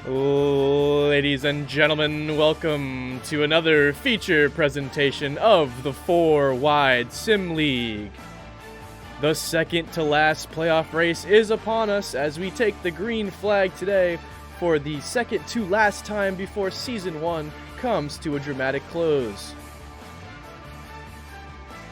Ladies and gentlemen, welcome to another feature presentation of the 4-Wide Sim League. The second to last playoff race is upon us as we take the green flag today for the second to last time before Season 1 comes to a dramatic close.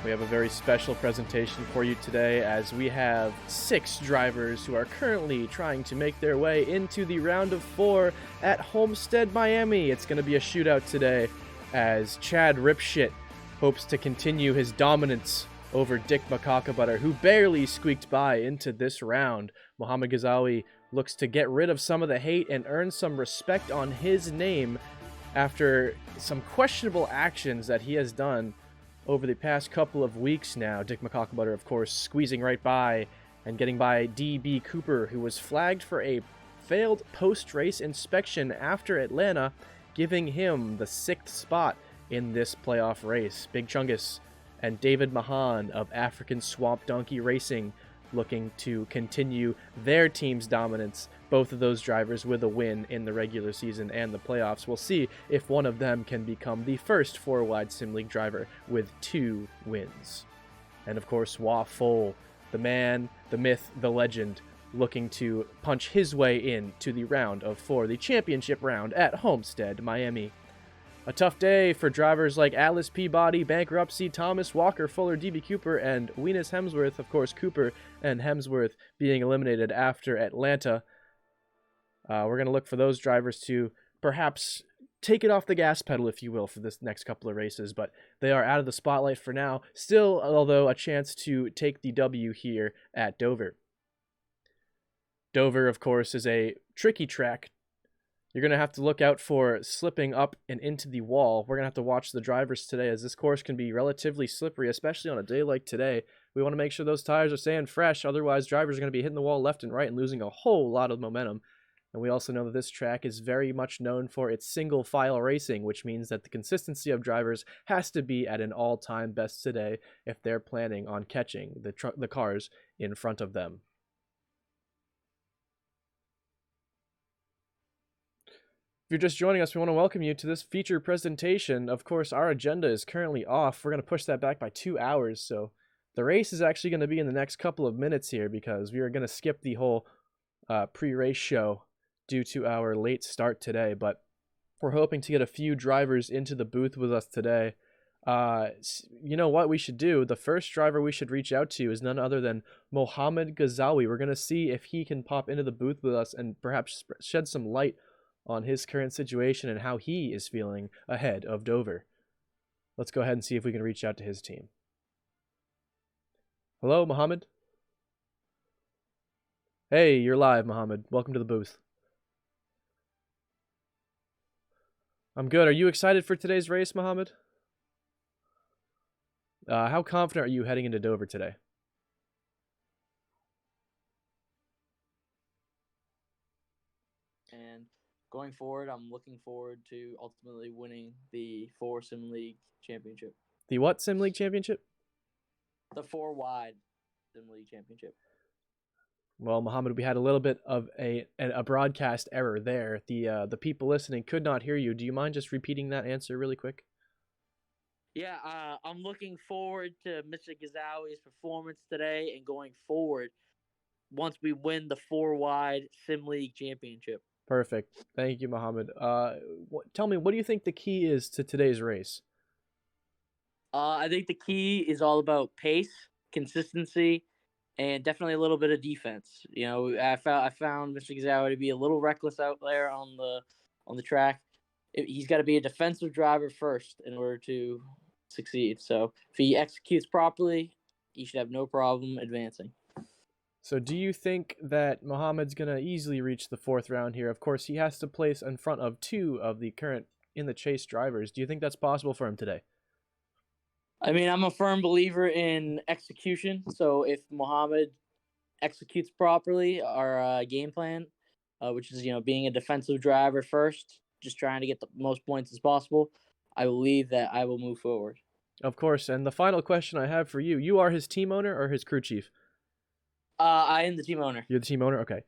We have a very special presentation for you today as we have 6 drivers who are currently trying to make their way into the round of 4 at Homestead, Miami. It's going to be a shootout today as Chad Ripshit hopes to continue his dominance over Dick Makakabutter, who barely squeaked by into this round. Mohamed Ghazawi looks to get rid of some of the hate and earn some respect on his name after some questionable actions that he has done over the past couple of weeks now. Dick Makakabutter, of course, squeezing right by and getting by D.B. Cooper, who was flagged for a failed post-race inspection after Atlanta, giving him the 6th spot in this playoff race. Big Chungus and David Mahan of African Swamp Donkey Racing looking to continue their team's dominance. Both of those drivers with a win in the regular season and the playoffs. We'll see if one of them can become the first 4-Wide Sim League driver with 2 wins. And of course, Wah Fole, the man, the myth, the legend, looking to punch his way in to the round of 4, the championship round at Homestead, Miami. A tough day for drivers like Atlas Peabody, Bankruptcy, Thomas Walker, Fuller, D.B. Cooper, and Weenus Hemsworth. Of course, Cooper and Hemsworth being eliminated after Atlanta. We're going to look for those drivers to perhaps take it off the gas pedal, if you will, for this next couple of races, but they are out of the spotlight for now. Still, although, a chance to take the W here at Dover. Dover, of course, is a tricky track. You're going to have to look out for slipping up and into the wall. We're going to have to watch the drivers today as this course can be relatively slippery, especially on a day like today. We want to make sure those tires are staying fresh. Otherwise, drivers are going to be hitting the wall left and right and losing a whole lot of momentum. And we also know that this track is very much known for its single file racing, which means that the consistency of drivers has to be at an all-time best today if they're planning on catching the cars in front of them. If you're just joining us, we want to welcome you to this feature presentation. Of course, our agenda is currently off. We're going to push that back by 2 hours, so the race is actually going to be in the next couple of minutes here because we are going to skip the whole pre-race show due to our late start today, but we're hoping to get a few drivers into the booth with us today. You know what we should do? The first driver we should reach out to is none other than Mohamed Ghazawi. We're going to see if he can pop into the booth with us and perhaps shed some light on his current situation and how he is feeling ahead of Dover. Let's go ahead and see if we can reach out to his team. Hello, Mohamed? Hey, you're live, Mohamed. Welcome to the booth. I'm good. Are you excited for today's race, Mohamed? How confident are you heading into Dover today? And going forward, I'm looking forward to ultimately winning the 4 Sim League Championship. The what Sim League Championship? The 4-Wide Sim League Championship. Well, Mohamed, we had a little bit of a broadcast error there. The people listening could not hear you. Do you mind just repeating that answer really quick? Yeah, I'm looking forward to Mr. Ghazawi's performance today and going forward once we win the 4-Wide Sim League Championship. Perfect. Thank you, Mohamed. Tell me, what do you think the key is to today's race? I think the key is all about pace, consistency, and definitely a little bit of defense. You know, I found Mr. Ghazawi to be a little reckless out there on the track. He's got to be a defensive driver first in order to succeed. So if he executes properly, he should have no problem advancing. So do you think that Mohamed's going to easily reach the 4th round here? Of course, he has to place in front of 2 of the current in the chase drivers. Do you think that's possible for him today? I mean, I'm a firm believer in execution. So if Mohamed executes properly our game plan, which is, being a defensive driver first, just trying to get the most points as possible, I believe that I will move forward. Of course. And the final question I have for you, you are his team owner or his crew chief? I am the team owner. You're the team owner? Okay.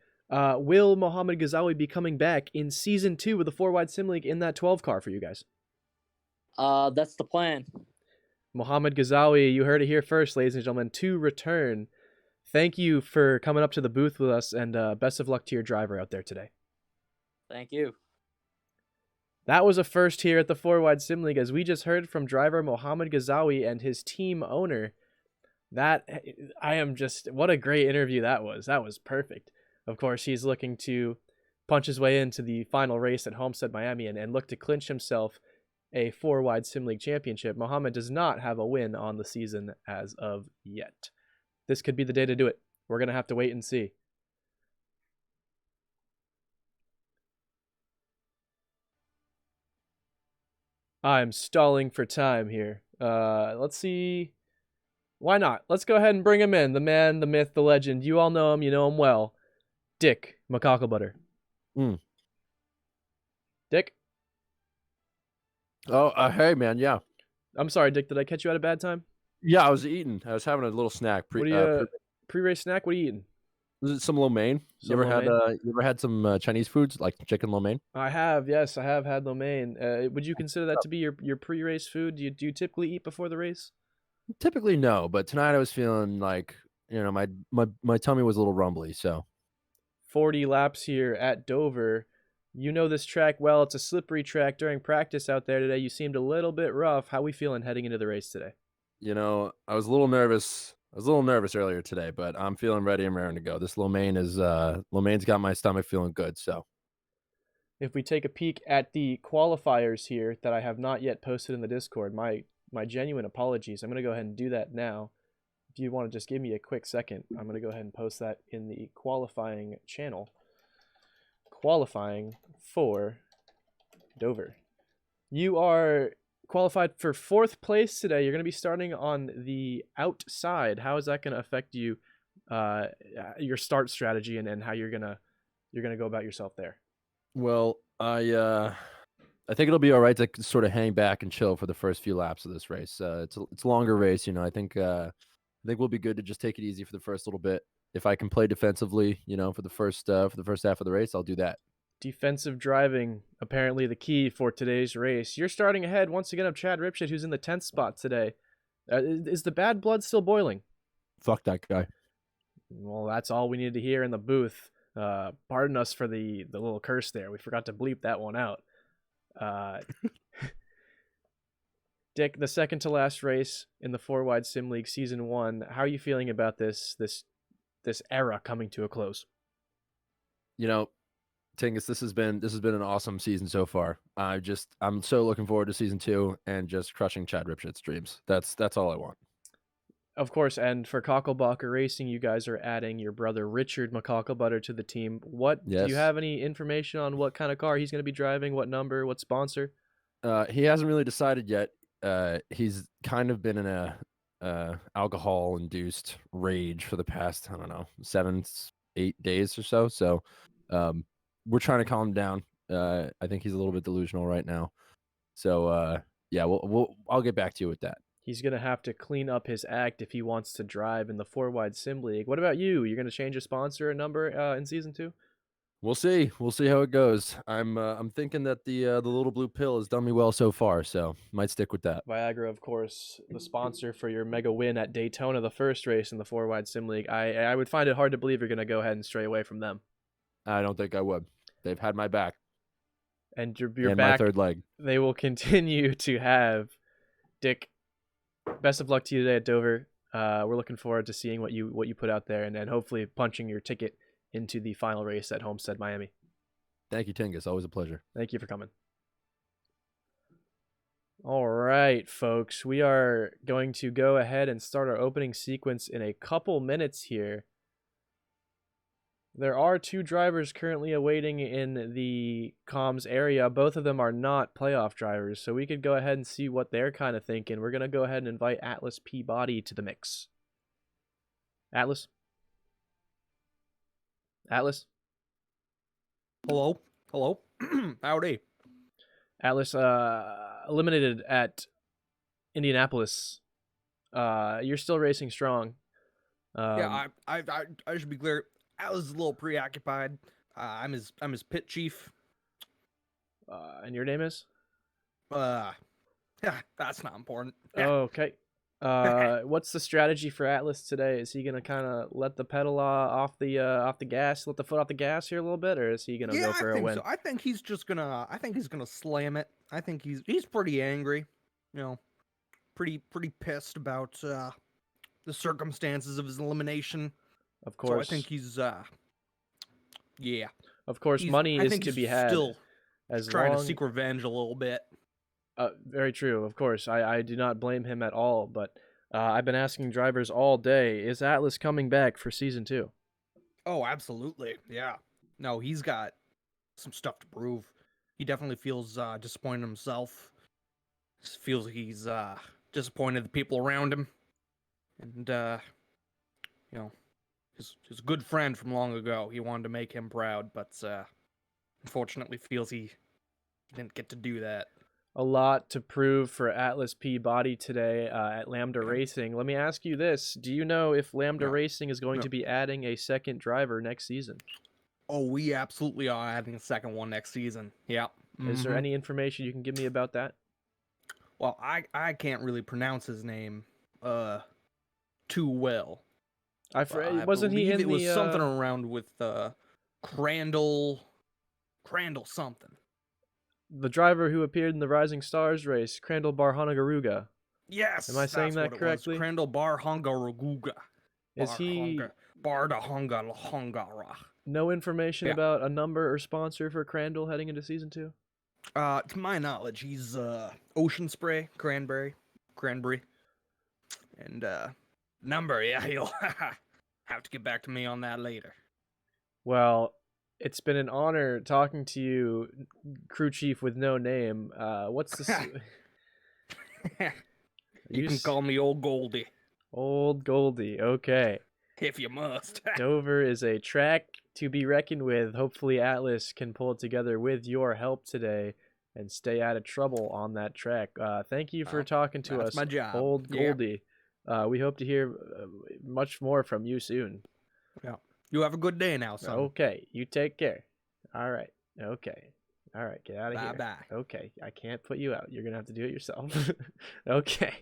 Will Mohamed Ghazawi be coming back in Season 2 with the 4-Wide Sim League in that 12 car for you guys? That's the plan. Mohamed Ghazawi, you heard it here first, ladies and gentlemen, to return. Thank you for coming up to the booth with us, and best of luck to your driver out there today. Thank you. That was a first here at the 4-Wide Sim League, as we just heard from driver Mohamed Ghazawi and his team owner. What a great interview that was. That was perfect. Of course, he's looking to punch his way into the final race at Homestead Miami and look to clinch himself a 4-Wide Sim League championship. Mohamed does not have a win on the season as of yet. This could be the day to do it. We're going to have to wait and see. I'm stalling for time here. Let's see. Why not? Let's go ahead and bring him in. The man, the myth, the legend. You all know him. You know him well. Dick McCocklebutter. Dick? Oh, hey, man. Yeah. I'm sorry, Dick. Did I catch you at a bad time? Yeah, I was eating. I was having a little snack. Pre-race snack? What are you eating? Some lo mein. You ever had some Chinese foods like chicken lo mein? I have. Yes, I have had lo mein. Would you consider that to be your pre-race food? Do you typically eat before the race? Typically, no. But tonight I was feeling like, my tummy was a little rumbly. So 40 laps here at Dover. You know this track well. It's a slippery track. During practice out there today, you seemed a little bit rough. How are we feeling heading into the race today? I was a little nervous. I was a little nervous earlier today, but I'm feeling ready and raring to go. This lo mein's got my stomach feeling good. So if we take a peek at the qualifiers here that I have not yet posted in the Discord, my genuine apologies. I'm going to go ahead and do that now. If you want to just give me a quick second, I'm going to go ahead and post that in the qualifying channel. Qualifying for Dover. You are qualified for 4th place today. You're going to be starting on the outside. How is that going to affect you, your start strategy, and how you're gonna go about yourself there? Well, I think it'll be all right to sort of hang back and chill for the first few laps of this race. It's a longer race, I think we'll be good to just take it easy for the first little bit. If I can play defensively, for the first half of the race, I'll do that. Defensive driving, apparently the key for today's race. You're starting ahead once again of Chad Ripshit, who's in the 10th spot today. Is the bad blood still boiling? Fuck that guy. Well, that's all we needed to hear in the booth. Pardon us for the little curse there. We forgot to bleep that one out. Dick, the second to last race in the 4-Wide Sim League Season 1. How are you feeling about this era coming to a close? Tingus, this has been an awesome season so far. I'm so looking forward to Season 2 and just crushing Chad Ripshit's dreams. That's all I want. Of course, and for Cocklebacher Racing, you guys are adding your brother Richard McCocklebutter to the team. Do you have any information on what kind of car he's going to be driving? What number? What sponsor? He hasn't really decided yet. He's kind of been in a alcohol-induced rage for the past, 7-8 days or so. So we're trying to calm him down. I think he's a little bit delusional right now. So yeah, I'll get back to you with that. He's going to have to clean up his act if he wants to drive in the 4-Wide Sim League. What about you? You're going to change a sponsor or number in Season 2? We'll see. We'll see how it goes. I'm thinking that the little blue pill has done me well so far, so might stick with that. Viagra, of course, the sponsor for your mega win at Daytona, the first race in the 4-Wide Sim League. I would find it hard to believe you're going to go ahead and stray away from them. I don't think I would. They've had my back. And your and back, my third leg. They will continue to have. Dick, best of luck to you today at Dover. We're looking forward to seeing what you put out there, and then hopefully punching your ticket into the final race at Homestead Miami. Thank you, Tingus. Always a pleasure. Thank you for coming. All right, folks. We are going to go ahead and start our opening sequence in a couple minutes here. There are 2 drivers currently awaiting in the comms area. Both of them are not playoff drivers, so we could go ahead and see what they're kind of thinking. We're going to go ahead and invite Atlas Peabody to the mix. Atlas? Atlas? Hello? Howdy. Atlas, eliminated at Indianapolis. You're still racing strong. Yeah, I should be clear. I was a little preoccupied. I'm his pit chief. And your name is? Yeah, that's not important. Yeah. Okay. What's the strategy for Atlas today? Is he gonna kind of let the pedal off the gas, let the foot off the gas here a little bit, or is he gonna go for I a think win? so. I think he's gonna slam it. I think he's pretty angry. Pretty pissed about the circumstances of his elimination. Of So course, I think he's yeah. of course, He's- money I is think to he's be had. Still As trying long, to seek revenge a little bit. very true. Of course, I do not blame him at all. But I've been asking drivers all day: is Atlas coming back for season 2? Oh, absolutely. Yeah. No, he's got some stuff to prove. He definitely feels disappointed in himself. Feels he's disappointed the people around him. And his good friend from long ago, he wanted to make him proud, but unfortunately feels he didn't get to do that. A lot to prove for Atlas Peabody today at Lambda Racing. Let me ask you this: do you know if Lambda No. Racing is going No. to be adding a second driver next season? Oh, we absolutely are adding a second one next season. Yeah. Is there Mhm. any information you can give me about that? Well, I can't really pronounce his name too well. I Wasn't he believe in it was the something around with Crandall something. the driver who appeared in the Rising Stars race, Crandall Barhanagaruga? Yes. Am I saying that's that what it was. correctly? Crandall Barhangaraguga. Is he Bardahangara. no information Yeah. about a number or sponsor for Crandall heading into season 2? To my knowledge, he's Ocean Spray, Cranberry. And number, yeah, he'll have to get back to me on that later. Well, it's been an honor talking to you, crew chief with no name. What's this? You can call me Old Goldie, Old Goldie. Okay. if you must. Dover is a track to be reckoned with. Hopefully Atlas can pull it together with your help today and stay out of trouble on that track. Thank you for Well, talking to that's us, my job. Old Yeah. Goldie. We hope to hear much more from you soon. You have a good day now, son. Okay, you take care. All right. Okay. All right, get out of here. Bye-bye. Okay, I can't put you out. You're gonna have to do it yourself. Okay,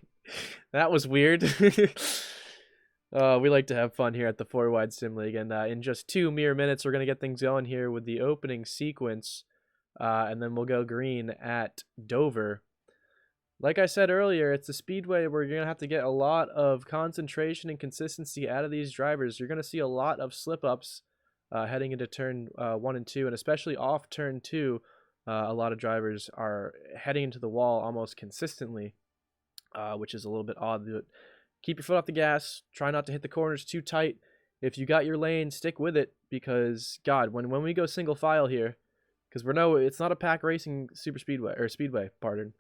that was weird. We like to have fun here at the Four Wide Sim League, and in just 2 mere minutes, we're gonna get things going here with the opening sequence, and then we'll go green at Dover. Like I said earlier, it's a speedway where you're gonna have to get a lot of concentration and consistency out of these drivers. You're gonna see a lot of slip-ups heading into turn 1 and 2, and especially off turn 2. A lot of drivers are heading into the wall almost consistently, which is a little bit odd. Keep your foot off the gas. Try not to hit the corners too tight. If you got your lane, stick with it, because God, when we go single file here, because it's not a pack racing speedway, pardon.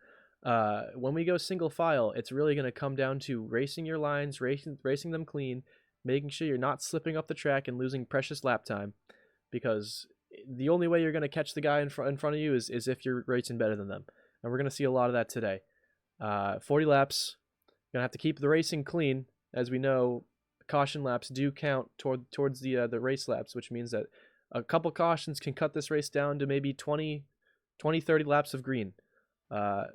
When we go single file, it's really going to come down to racing your lines, racing them clean, making sure you're not slipping up the track and losing precious lap time, because the only way you're going to catch the guy in front of you is if you're racing better than them. And we're going to see a lot of that today. 40 laps. Going to have to keep the racing clean. As we know, caution laps do count towards the race laps, which means that a couple cautions can cut this race down to maybe 20, 30 laps of green. We're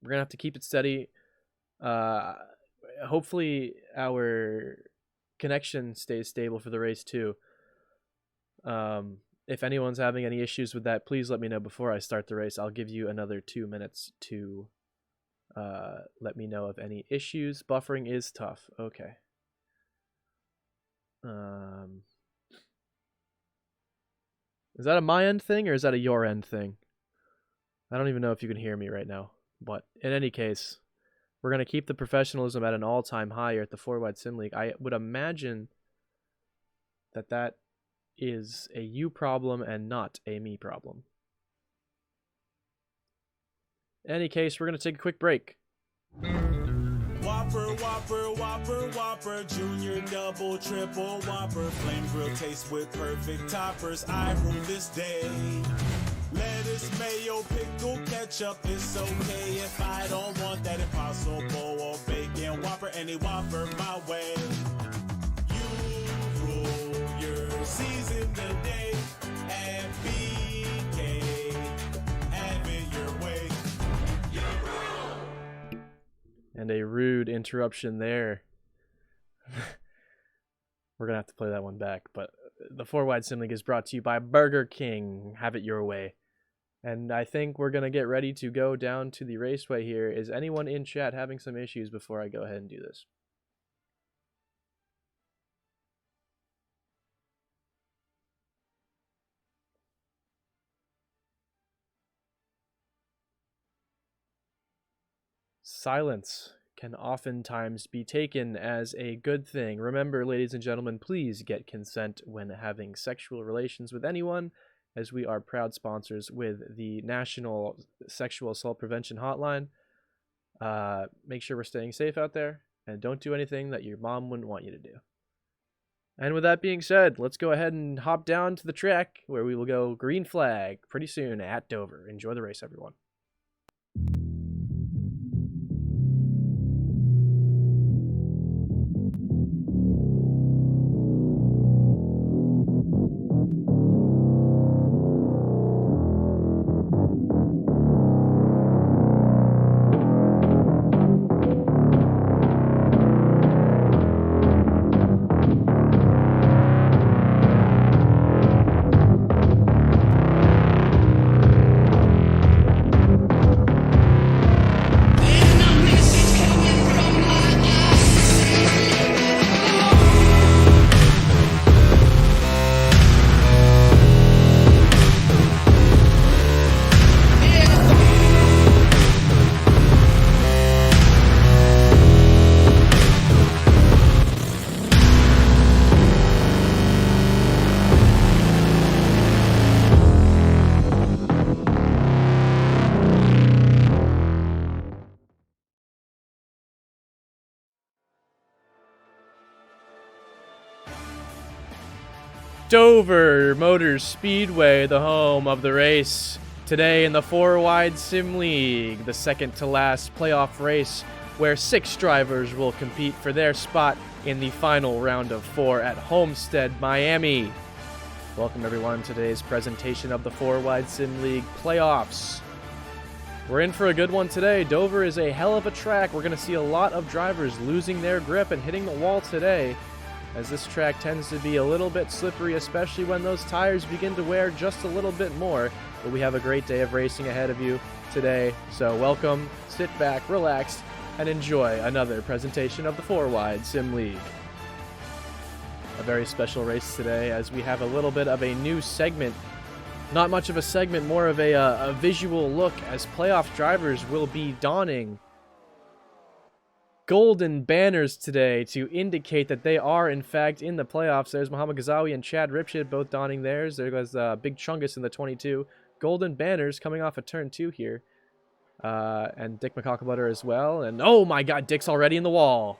going to have to keep it steady. Hopefully our connection stays stable for the race too. If anyone's having any issues with that, please let me know before I start the race. I'll give you another 2 minutes to let me know of any issues. Buffering is tough. Okay. Is that a my end thing or is that a your end thing? I don't even know if you can hear me right now. But in any case, we're going to keep the professionalism at an all-time high here at the Four Wide Sim League. I would imagine that is a you problem and not a me problem. In any case, we're going to take a quick break. Whopper, Whopper, Whopper, Whopper, Junior, Double, Triple, Whopper, Flame Grill taste with perfect toppers. I rule this day. Lettuce, mayo, pickle, ketchup, it's okay if I don't want that Impossible or bacon Whopper, any Whopper my way. You rule. driver, season the day. And BK, have it your way. And a rude interruption there. We're going to have to play that one back. But the 4-Wide Sim League is brought to you by Burger King. Have it your way. And I think we're going to get ready to go down to the raceway here. Is anyone in chat having some issues before I go ahead and do this? Silence can oftentimes be taken as a good thing. Remember, ladies and gentlemen, please get consent when having sexual relations with anyone, as we are proud sponsors with the National Sexual Assault Prevention Hotline. Make sure we're staying safe out there, and don't do anything that your mom wouldn't want you to do. And with that being said, let's go ahead and hop down to the track, where we will go green flag pretty soon at Dover. Enjoy the race, everyone. Dover Motor Speedway, the home of the race. Today in the 4-Wide Sim League, the second to last playoff race, where 6 drivers will compete for their spot in the final round of 4 at Homestead, Miami. Welcome everyone to today's presentation of the 4-Wide Sim League playoffs. We're in for a good one today. Dover is a hell of a track. We're going to see a lot of drivers losing their grip and hitting the wall today, as this track tends to be a little bit slippery, especially when those tires begin to wear just a little bit more. But we have a great day of racing ahead of you today, so welcome, sit back, relax, and enjoy another presentation of the 4-Wide Sim League. A very special race today, as we have a little bit of a new segment. Not much of a segment, more of a visual look, as playoff drivers will be donning golden banners today to indicate that they are in fact in the playoffs. There's Muhammad Ghazawi and Chad Ripshit both donning theirs. There goes Big Chungus in the 22. Golden banners coming off of turn 2 here. And Dick McCocklebutter as well. And oh my god, Dick's already in the wall.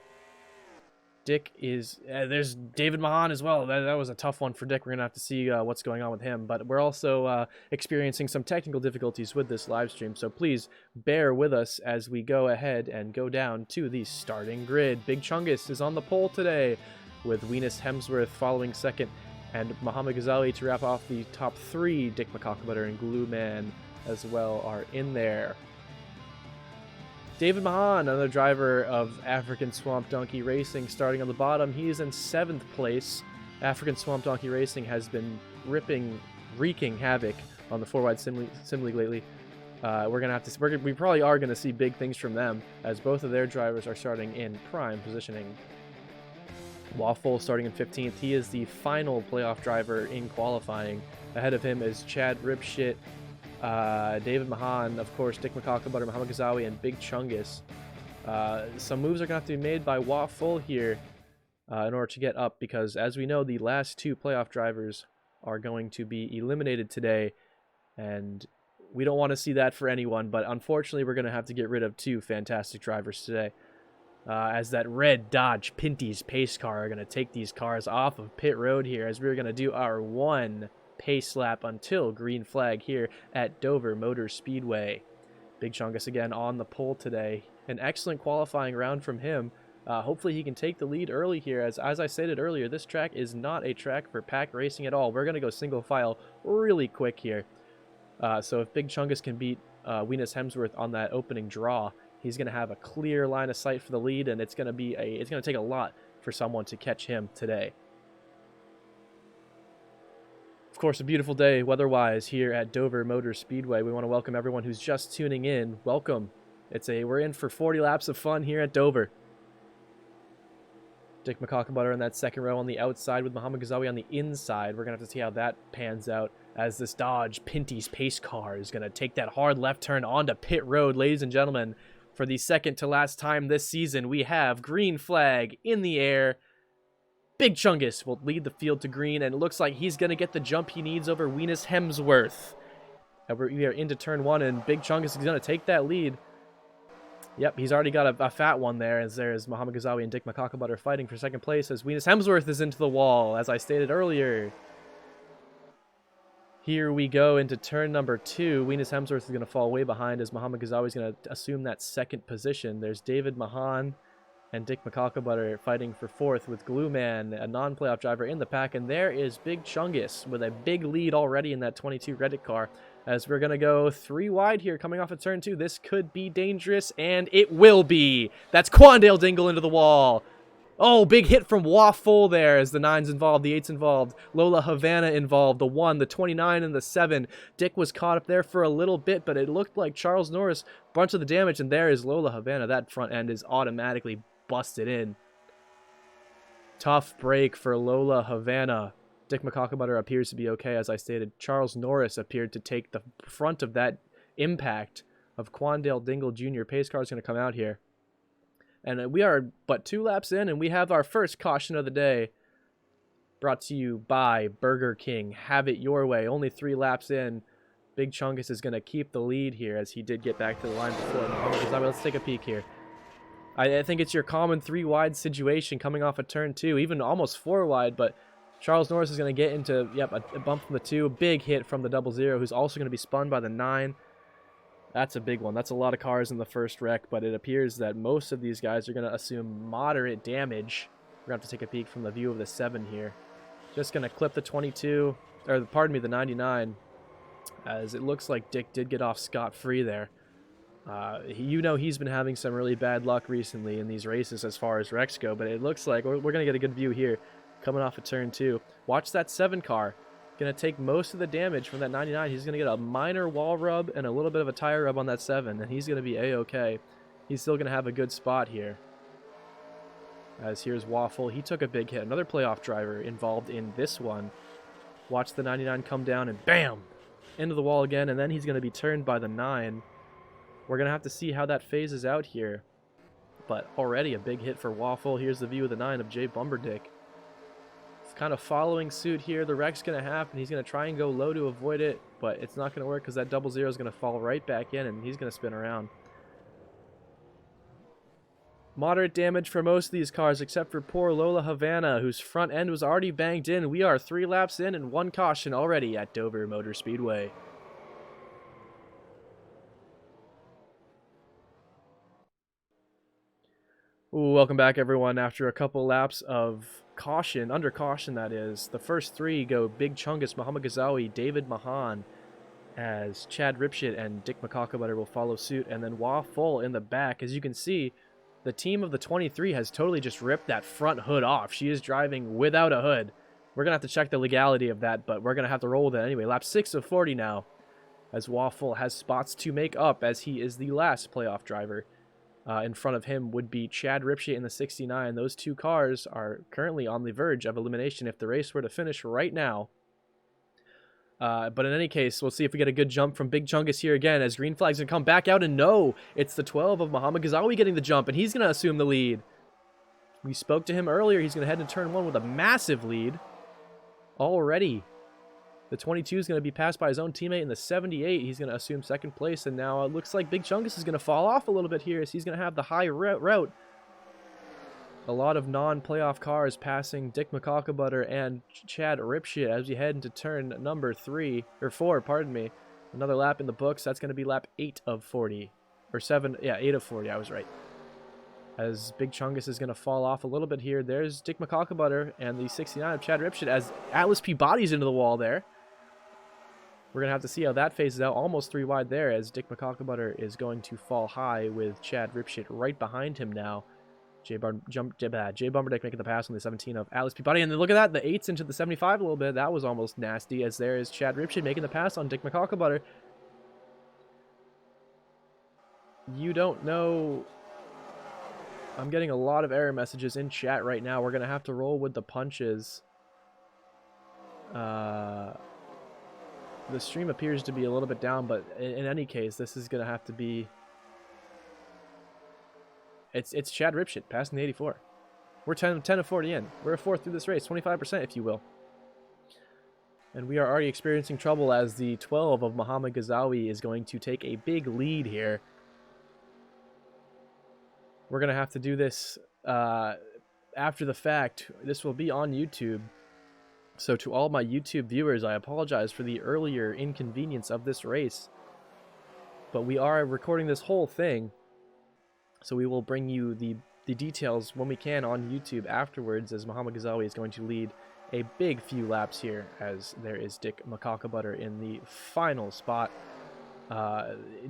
Dick is... there's David Mahan as well. That was a tough one for Dick. We're going to have to see what's going on with him. But we're also experiencing some technical difficulties with this live stream. So please bear with us as we go ahead and go down to the starting grid. Big Chungus is on the pole today, with Weenus Hemsworth following second, and Muhammad Ghazawi to wrap off the top 3. Dick McCocklebutter and Glue Man as well are in there. David Mahan, another driver of African Swamp Donkey Racing, starting on the bottom. He is in 7th place. African Swamp Donkey Racing has been wreaking havoc on the 4-Wide Sim League lately. We probably are gonna see big things from them, as both of their drivers are starting in prime positioning. Waffle starting in 15th. He is the final playoff driver in qualifying. Ahead of him is Chad Ripshit, David Mahan, of course, Dick McCocklebutter, Muhammad Ghazawi, and Big Chungus. Some moves are going to have to be made by Waffle here in order to get up, because as we know, the last 2 playoff drivers are going to be eliminated today, and we don't want to see that for anyone, but unfortunately we're going to have to get rid of 2 fantastic drivers today, as that red Dodge Pinty's pace car are going to take these cars off of pit road here, as we're going to do our 1 pace lap until green flag here at Dover Motor Speedway. Big Chungus again on the pole today. An excellent qualifying round from him. Hopefully he can take the lead early here. As I stated earlier, this track is not a track for pack racing at all. We're going to go single file really quick here. So if Big Chungus can beat Weenus Hemsworth on that opening draw, he's going to have a clear line of sight for the lead, and it's going to take a lot for someone to catch him today. Of course, a beautiful day weather-wise here at Dover Motor Speedway. We want to welcome everyone who's just tuning in. Welcome. We're in for 40 laps of fun here at Dover. Dick McCockenbutter in that second row on the outside with Muhammad Ghazawi on the inside. We're going to have to see how that pans out as this Dodge Pinty's pace car is going to take that hard left turn onto pit road. Ladies and gentlemen, for the second to last time this season, we have green flag in the air. Big Chungus will lead the field to green, and it looks like he's going to get the jump he needs over Weenus Hemsworth. And we are into turn one, and Big Chungus is going to take that lead. Yep, he's already got a fat one there, as there's Muhammad Ghazawi and Dick McCockenbutter fighting for second place as Weenus Hemsworth is into the wall, as I stated earlier. Here we go into turn number 2. Weenus Hemsworth is going to fall way behind as Muhammad Ghazawi is going to assume that second position. There's David Mahan and Dick McCockenbutter fighting for fourth with Glue Man, a non-playoff driver, in the pack. And there is Big Chungus with a big lead already in that 22 Reddit car. As we're going to go 3 wide here coming off of turn 2. This could be dangerous, and it will be. That's Quandale Dingle into the wall. Oh, big hit from Waffle there as the 9's involved, the 8's involved, Lola Havana involved, the 1, the 29, and the 7. Dick was caught up there for a little bit, but it looked like Charles Norris bunch of the damage, and there is Lola Havana. That front end is automatically busted in. Tough break for Lola Havana. Dick McCockenbutter appears to be okay, as I stated. Charles Norris appeared to take the front of that impact of Quandale Dingle Jr. Pace car is going to come out here. And we are but 2 laps in, and we have our first caution of the day. Brought to you by Burger King. Have it your way. Only 3 laps in. Big Chungus is going to keep the lead here, as he did get back to the line before. Let's take a peek here. I think it's your common 3 wide situation coming off of turn 2, even almost 4 wide, but Charles Norris is going to get into, a bump from the 2, a big hit from the 00, who's also going to be spun by the 9. That's a big one. That's a lot of cars in the first wreck, but it appears that most of these guys are going to assume moderate damage. We're going to have to take a peek from the view of the 7 here. Just going to clip the 22, or pardon me, the 99, as it looks like Dick did get off scot-free there. He's been having some really bad luck recently in these races as far as wrecks go, but it looks like we're going to get a good view here. Coming off of turn 2. Watch that 7 car. Going to take most of the damage from that 99. He's going to get a minor wall rub and a little bit of a tire rub on that 7, and he's going to be A-okay. He's still going to have a good spot here. As here's Waffle. He took a big hit. Another playoff driver involved in this one. Watch the 99 come down and bam! Into the wall again, and then he's going to be turned by the 9. We're going to have to see how that phases out here. But already a big hit for Waffle. Here's the view of the 9 of Jay Bumberdick. Kind of following suit here. The wreck's going to happen. He's going to try and go low to avoid it, but it's not going to work because that 00 is going to fall right back in, and he's going to spin around. Moderate damage for most of these cars, except for poor Lola Havana, whose front end was already banged in. We are 3 laps in and 1 caution already at Dover Motor Speedway. Welcome back, everyone. After a couple laps of caution, under caution that is, the first 3 go Big Chungus, Muhammad Ghazawi, David Mahan, as Chad Ripshit and Dick McCockenbutter will follow suit, and then Waffle in the back. As you can see, the team of the 23 has totally just ripped that front hood off. She is driving without a hood. We're going to have to check the legality of that, but we're going to have to roll with it anyway. Lap 6 of 40 now, as Waffle has spots to make up, as he is the last playoff driver. In front of him would be Chad Ripshit in the 69. Those 2 cars are currently on the verge of elimination if the race were to finish right now. But in any case, we'll see if we get a good jump from Big Chungus here again, as green flag's going to come back out, and no, it's the 12 of Muhammad Ghazawi getting the jump, and he's going to assume the lead. We spoke to him earlier. He's going to head into turn 1 with a massive lead already. The 22 is going to be passed by his own teammate in the 78. He's going to assume second place, and now it looks like Big Chungus is going to fall off a little bit here, as he's going to have the high route. A lot of non-playoff cars passing Dick McCockenbutter and Chad Ripshit as we head into turn number 4, pardon me. Another lap in the books. That's going to be lap 8 of 40. Or 7, yeah, 8 of 40, I was right. as Big Chungus is going to fall off a little bit here. There's Dick McCocklebutter and the 69 of Chad Ripshit as Atlas P bodies into the wall there. We're going to have to see how that phases out. Almost 3 wide there as Dick McCocklebutter is going to fall high with Chad Ripshit right behind him now. Jay Bumberdick making the pass on the 17 of Atlas Peabody. And then look at that, the 8s into the 75 a little bit. That was almost nasty as there is Chad Ripshit making the pass on Dick McCocklebutter. You don't know. I'm getting a lot of error messages in chat right now. We're going to have to roll with the punches. The stream appears to be a little bit down, but in any case, this is going to have to be... It's Chad Ripshit passing the 84. We're 10 of 40 in. We're a fourth through this race, 25% if you will. And we are already experiencing trouble as the 12 of Muhammad Ghazawi is going to take a big lead here. We're going to have to do this after the fact. This will be on YouTube. So to all my YouTube viewers, I apologize for the earlier inconvenience of this race. But we are recording this whole thing. So we will bring you the details when we can on YouTube afterwards, as Muhammad Ghazawi is going to lead a big few laps here, as there is Dick McCocklebutter in the final spot.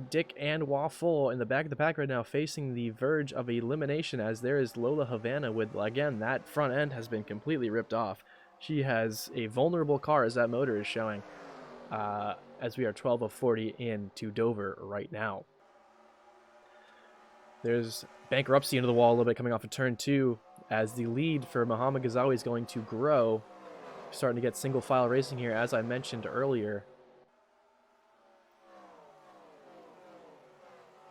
Dick and Waffle in the back of the pack right now, facing the verge of elimination, as there is Lola Havana with, again, that front end has been completely ripped off. She has a vulnerable car, as that motor is showing, as we are 12 of 40 into Dover right now. There's bankruptcy into the wall a little bit coming off of turn 2, as the lead for Muhammad Ghazawi is going to grow. Starting to get single file racing here, as I mentioned earlier.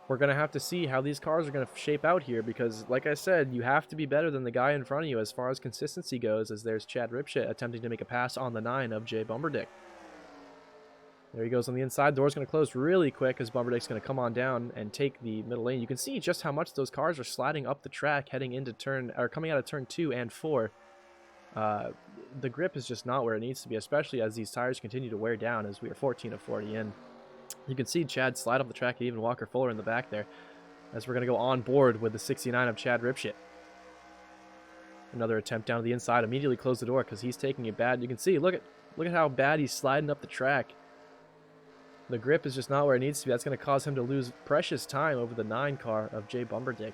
We're going to have to see how these cars are going to shape out here, because, like I said, you have to be better than the guy in front of you as far as consistency goes, as there's Chad Ripshit attempting to make a pass on the 9 of Jay Bumberdick. There he goes on the inside. Door's going to close really quick as Bumberdick's going to come on down and take the middle lane. You can see just how much those cars are sliding up the track heading into coming out of turn 2 and 4. The grip is just not where it needs to be, especially as these tires continue to wear down, as we are 14 of 40 in. You can see Chad slide off the track, and even Walker Fuller in the back there, as we're going to go on board with the 69 of Chad Ripshit. Another attempt down to the inside. Immediately close the door because he's taking it bad. You can see, look at how bad he's sliding up the track. The grip is just not where it needs to be. That's going to cause him to lose precious time over the 9 car of Jay Bumberdick.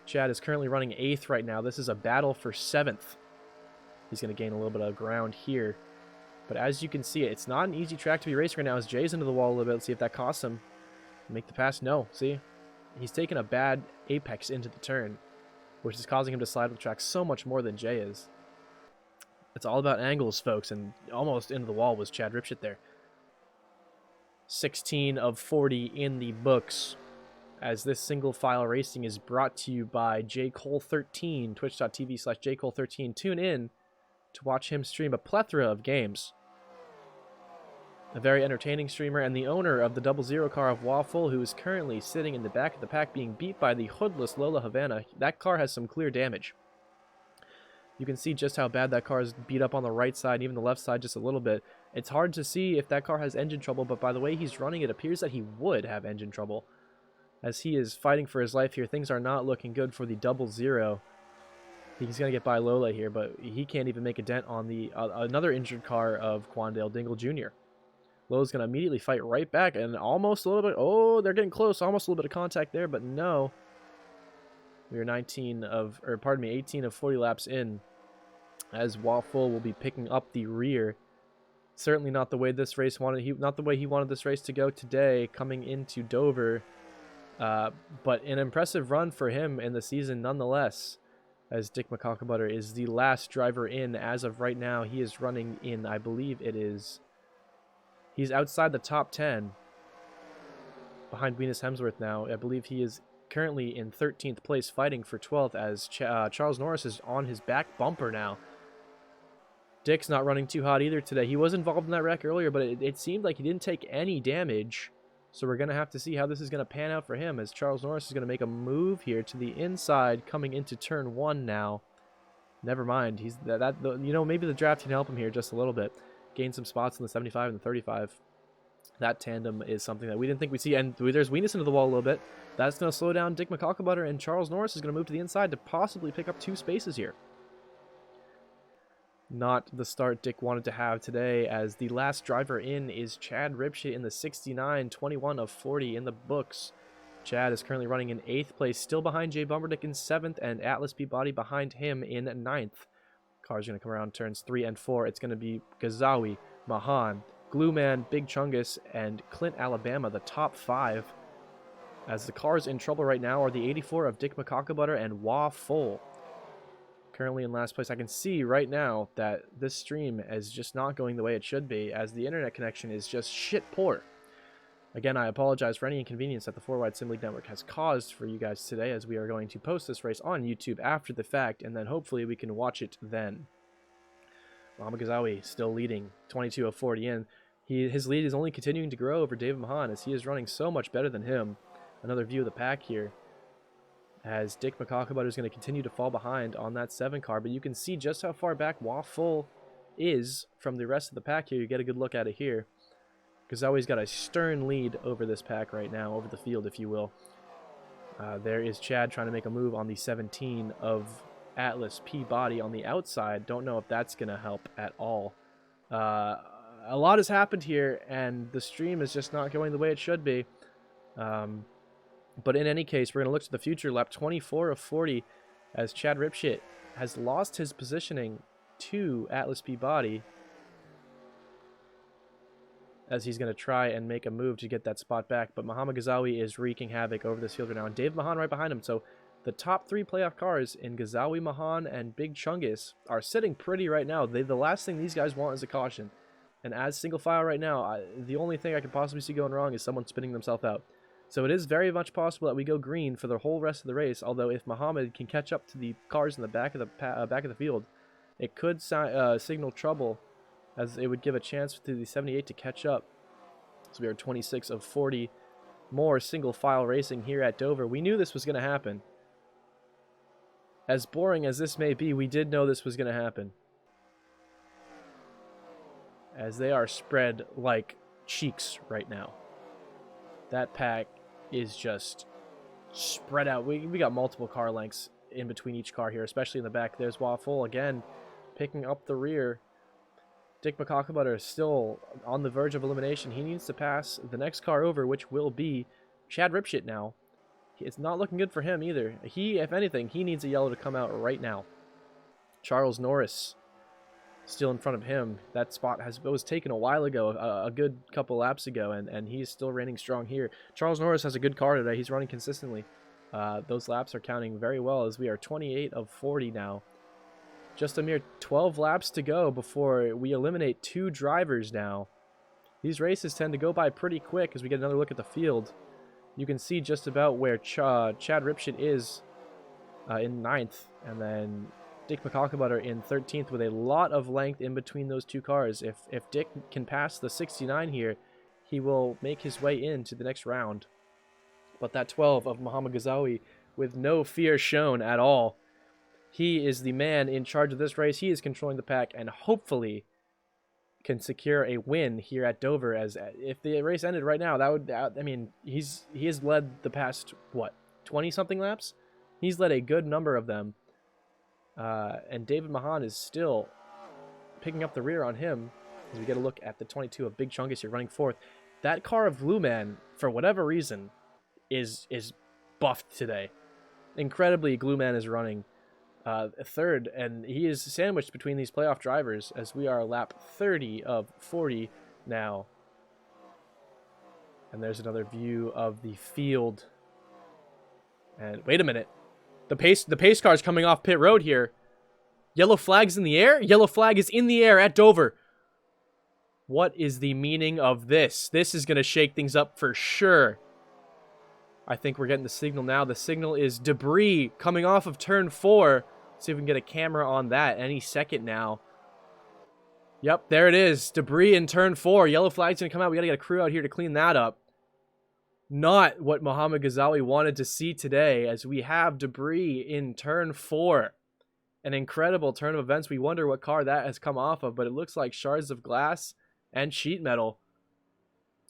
Chad is currently running 8th right now. This is a battle for 7th. He's going to gain a little bit of ground here. But as you can see, it's not an easy track to be racing right now, as Jay's into the wall a little bit. Let's see if that costs him. Make the pass. No. See? He's taking a bad apex into the turn, which is causing him to slide up the track so much more than Jay is. It's all about angles, folks, and almost into the wall was Chad Ripshit there. 16 of 40 in the books, as this single file racing is brought to you by jcole13, twitch.tv/jcole13. Tune in to watch him stream a plethora of games. A very entertaining streamer, and the owner of the 00 car of Waffle, who is currently sitting in the back of the pack being beat by the hoodless Lola Havana. That car has some clear damage. You can see just how bad that car is beat up on the right side, even the left side just a little bit. It's hard to see if that car has engine trouble, but by the way he's running, it appears that he would have engine trouble, as he is fighting for his life here. Things are not looking good for the 00. He's going to get by Lola here, but he can't even make a dent on the another injured car of Quandale Dingle Jr. Lola's going to immediately fight right back, and almost a little bit... Oh, they're getting close. Almost a little bit of contact there, but no. We are 18 of 40 laps in, as Waffle will be picking up the rear. Certainly not the way this race not the way he wanted this race to go today, coming into Dover. But an impressive run for him in the season nonetheless, as Dick McCocklebutter is the last driver in as of right now. He is running in, I believe it is... He's outside the top 10, behind Venus Hemsworth now. I believe he is currently in 13th place, fighting for 12th, as Charles Norris is on his back bumper now. Dick's not running too hot either today. He was involved in that wreck earlier, but it seemed like he didn't take any damage. So we're going to have to see how this is going to pan out for him, as Charles Norris is going to make a move here to the inside, coming into turn 1 now. Never mind. Maybe the draft can help him here just a little bit. Gain some spots in the 75 and the 35. That tandem is something that we didn't think we'd see, and there's weakness into the wall a little bit. That's going to slow down Dick McCocklebutter, and Charles Norris is going to move to the inside to possibly pick up 2 spaces here. Not the start Dick wanted to have today, as the last driver in is Chad Ripshit in the 69, 21 of 40 in the books. Chad is currently running in 8th place, still behind Jay Bumberdick in 7th, and Atlas Peabody behind him in 9th. Car's going to come around turns 3 and 4. It's going to be Gazawi, Mahan, Glueman, Big Chungus, and Clint, Alabama, the top 5. As the cars in trouble right now are the 84 of Dick McCocklebutter and Wah Full. Currently in last place. I can see right now that this stream is just not going the way it should be, as the internet connection is just shit poor. Again, I apologize for any inconvenience that the 4Wide Sim League Network has caused for you guys today, as we are going to post this race on YouTube after the fact, and then hopefully we can watch it then. Muhammad Ghazawi still leading, 22 of 40 in. His lead is only continuing to grow over David Mahan, as he is running so much better than him. Another view of the pack here, as Dick McCocklebutter is going to continue to fall behind on that 7 car, but you can see just how far back Waffle is from the rest of the pack here. You get a good look at it here. Ghazawi's got a stern lead over this pack right now, over the field, if you will. There is Chad trying to make a move on the 17 of Atlas Peabody on the outside. Don't know if that's going to help at all. A lot has happened here, and the stream is just not going the way it should be. But in any case, we're going to look to the future. Lap 24 of 40, as Chad Ripshit has lost his positioning to Atlas Peabody, as he's going to try and make a move to get that spot back. But Muhammad Ghazawi is wreaking havoc over this field right now, and Dave Mahan right behind him. So the top 3 playoff cars in Ghazawi, Mahan, and Big Chungus are sitting pretty right now. The last thing these guys want is a caution. And as single file right now, the only thing I could possibly see going wrong is someone spinning themselves out. So it is very much possible that we go green for the whole rest of the race, although if Muhammad can catch up to the cars in the back of the field, it could signal trouble, as it would give a chance to the 78 to catch up. So we are 26 of 40 more single file racing here at Dover. We knew this was going to happen. As boring as this may be, we did know this was going to happen, as they are spread like cheeks right now. That pack is just spread out. We got multiple car lengths in between each car here, especially in the back. There's Waffle again picking up the rear. Dick McCocklebutter is still on the verge of elimination. He needs to pass the next car over, which will be Chad Ripshit now. It's not looking good for him either. If anything, he needs a yellow to come out right now. Charles Norris still in front of him. That spot was taken a while ago, a good couple laps ago, and he's still reigning strong here. Charles Norris has a good car today. He's running consistently. Those laps are counting very well, as we are 28 of 40 now. Just a mere 12 laps to go before we eliminate 2 drivers now. These races tend to go by pretty quick as we get another look at the field. You can see just about where Chad Ripshit is in 9th, and then Dick McCocklebutter in 13th, with a lot of length in between those 2 cars. If Dick can pass the 69 here, he will make his way into the next round. But that 12 of Muhammad Ghazawi, with no fear shown at all. He is the man in charge of this race. He is controlling the pack, and hopefully can secure a win here at Dover. As if the race ended right now, I mean, he has led the past, what, 20-something laps? He's led a good number of them. And David Mahan is still picking up the rear on him, as we get a look at the 22 of Big Chungus here running 4th. That car of Blue Man, for whatever reason, is buffed today. Incredibly, Glue Man is running 3rd, and he is sandwiched between these playoff drivers, as we are lap 30 of 40 now. And there's another view of the field. And wait a minute. The pace car is coming off pit road here. Yellow flag's in the air? Yellow flag is in the air at Dover. What is the meaning of this? This is going to shake things up for sure. I think we're getting the signal now. The signal is debris coming off of turn 4. Let's see if we can get a camera on that any second now. Yep, there it is. Debris in turn 4. Yellow flag's going to come out. We got to get a crew out here to clean that up. Not what Muhammad Ghazawi wanted to see today, as we have debris in turn 4. An incredible turn of events. We wonder what car that has come off of, but it looks like shards of glass and sheet metal,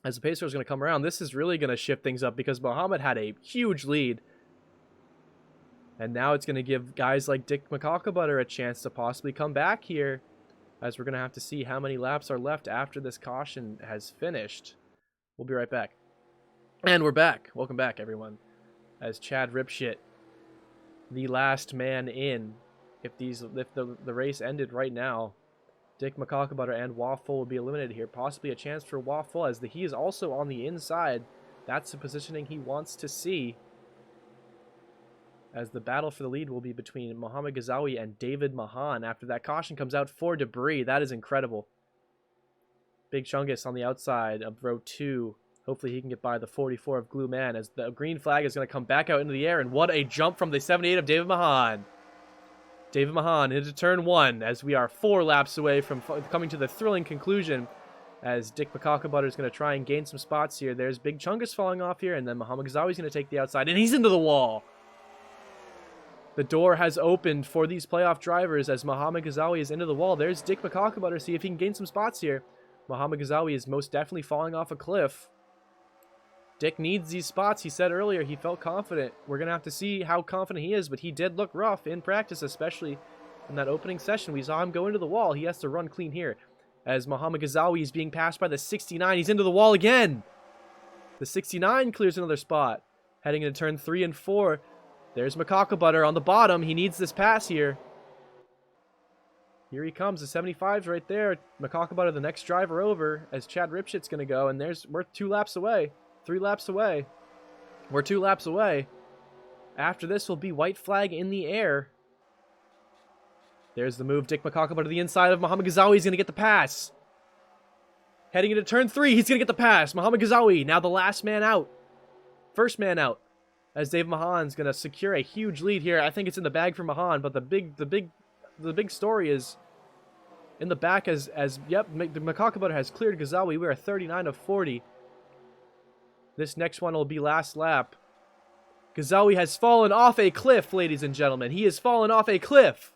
as the pace car is going to come around. This is really going to shift things up because Muhammad had a huge lead. And now it's going to give guys like Dick McCocklebutter a chance to possibly come back here, as we're going to have to see how many laps are left after this caution has finished. We'll be right back. And we're back. Welcome back, everyone. As Chad Ripshit, the last man in. If the race ended right now, Dick McCocklebutter and Waffle will be eliminated here. Possibly a chance for Waffle, as he is also on the inside. That's the positioning he wants to see, as the battle for the lead will be between Mohamed Ghazaoui and David Mahan after that caution comes out for debris. That is incredible. Big Chungus on the outside of row 2. Hopefully he can get by the 44 of Glue Man, as the green flag is going to come back out into the air. And what a jump from the 78 of David Mahan. David Mahan into turn 1, as we are 4 laps away from coming to the thrilling conclusion, as Dick McCocklebutter is going to try and gain some spots here. There's Big Chungus falling off here, and then Mohamed Ghazaoui is going to take the outside, and he's into the wall. The door has opened for these playoff drivers as Mohamed Ghazaoui is into the wall. There's Dick McCocklebutter. See if he can gain some spots here. Mohamed Ghazaoui is most definitely falling off a cliff. Dick needs these spots. He said earlier he felt confident. We're going to have to see how confident he is, but he did look rough in practice, especially in that opening session. We saw him go into the wall. He has to run clean here, as Mohamed Ghazaoui is being passed by the 69. He's into the wall again. The 69 clears another spot. Heading into turn 3 and 4. There's McCocklebutter on the bottom. He needs this pass here. Here he comes. The 75's right there. McCocklebutter, the next driver over, as Chad Ripshit's going to go. And we're 2 laps away. 3 laps away. We're 2 laps away. After this will be white flag in the air. There's the move. Dick McCocklebutter to the inside of Mohamed Ghazaoui. He's going to get the pass. Heading into turn 3. He's going to get the pass. Mohamed Ghazaoui, now the last man out. First man out. As Dave Mahan's going to secure a huge lead here. I think it's in the bag for Mahan, but the big story is in the back as yep, the McCocklebutter has cleared Ghazaoui. We are 39 of 40. This next one will be last lap. Ghazaoui has fallen off a cliff, ladies and gentlemen. He has fallen off a cliff.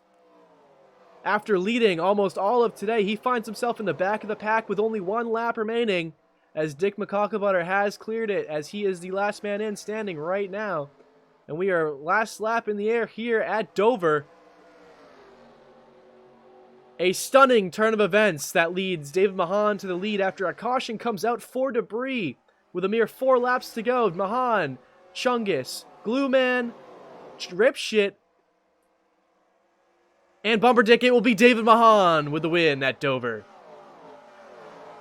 After leading almost all of today, he finds himself in the back of the pack with only 1 lap remaining, as Dick McCocklebutter has cleared it, as he is the last man in standing right now. And we are last lap in the air here at Dover. A stunning turn of events that leads David Mahan to the lead after a caution comes out for debris. With a mere 4 laps to go, Mahan, Chungus, Glue Man, Ripshit, and Bumper Dick. It will be David Mahan with the win at Dover.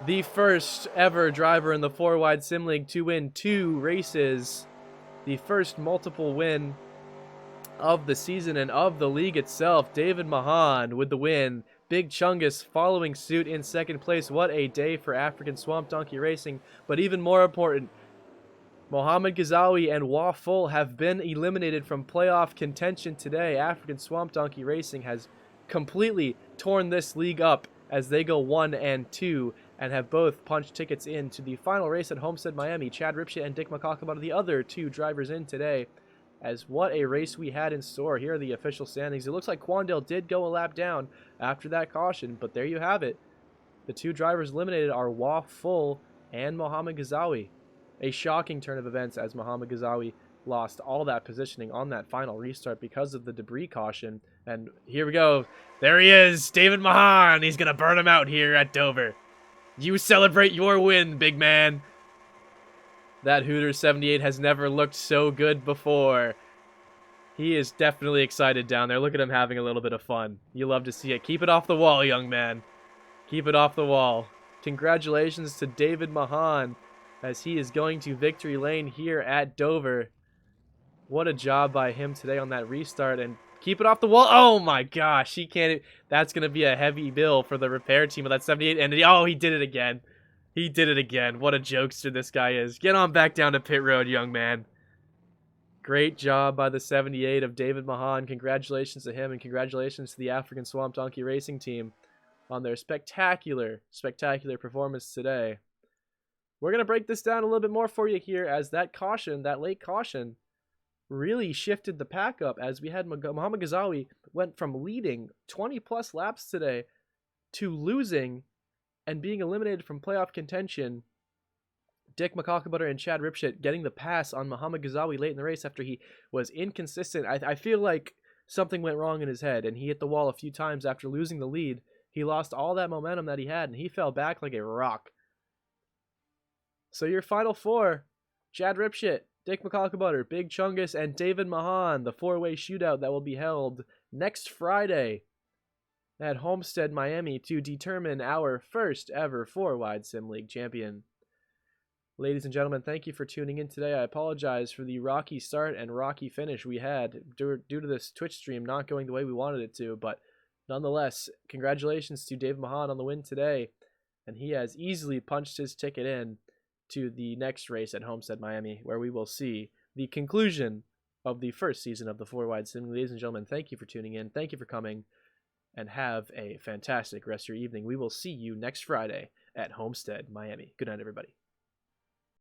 The first ever driver in the 4-wide Sim League to win 2 races. The first multiple win of the season and of the league itself. David Mahan with the win. Big Chungus following suit in second place. What a day for African Swamp Donkey Racing. But even more important, Mohamed Ghazaoui and Waffle have been eliminated from playoff contention today. African Swamp Donkey Racing has completely torn this league up as they go 1 and 2 and have both punched tickets into the final race at Homestead Miami. Chad Ripshit and Dick McCocklebutter, the other 2 drivers in today. As what a race we had in store. Here are the official standings. It looks like Quandale did go a lap down after that caution, but there you have it. The 2 drivers eliminated are Waffle and Mohamed Ghazaoui. A shocking turn of events as Mohamed Ghazaoui lost all that positioning on that final restart because of the debris caution. And here we go. There he is, David Mahan. He's going to burn him out here at Dover. You celebrate your win, big man. That Hooters 78 has never looked so good before. He is definitely excited down there. Look at him having a little bit of fun. You love to see it. Keep it off the wall, young man. Keep it off the wall. Congratulations to David Mahan as he is going to victory lane here at Dover. What a job by him today on that restart. And keep it off the wall. Oh my gosh. He can't. That's going to be a heavy bill for the repair team of that 78. And oh, he did it again. He did it again. What a jokester this guy is. Get on back down to pit road, young man. Great job by the 78 of David Mahan. Congratulations to him, and congratulations to the African Swamp Donkey Racing team on their spectacular performance today. We're going to break this down a little bit more for you here, as that caution, that late caution, really shifted the pack up, as we had Mohamed Ghazaoui went from leading 20-plus laps today to losing and being eliminated from playoff contention Dick McCalkabutter and Chad Ripshit getting the pass on Muhammad Ghazawi late in the race after he was inconsistent. I feel like something went wrong in his head, and he hit the wall a few times after losing the lead. He lost all that momentum that he had, and he fell back like a rock. So your final four, Chad Ripshit, Dick McCalkabutter, Big Chungus, and David Mahan, the four-way shootout that will be held next Friday at Homestead, Miami, to determine our first ever 4-wide Sim League champion. Ladies and gentlemen, thank you for tuning in today. I apologize for the rocky start and rocky finish we had due to this Twitch stream not going the way we wanted it to, but nonetheless, congratulations to Dave Mahan on the win today, and he has easily punched his ticket in to the next race at Homestead, Miami, where we will see the conclusion of the first season of the 4-wide Sim. Ladies and gentlemen, thank you for tuning in. Thank you for coming, and have a fantastic rest of your evening. We will see you next Friday at Homestead, Miami. Good night, everybody.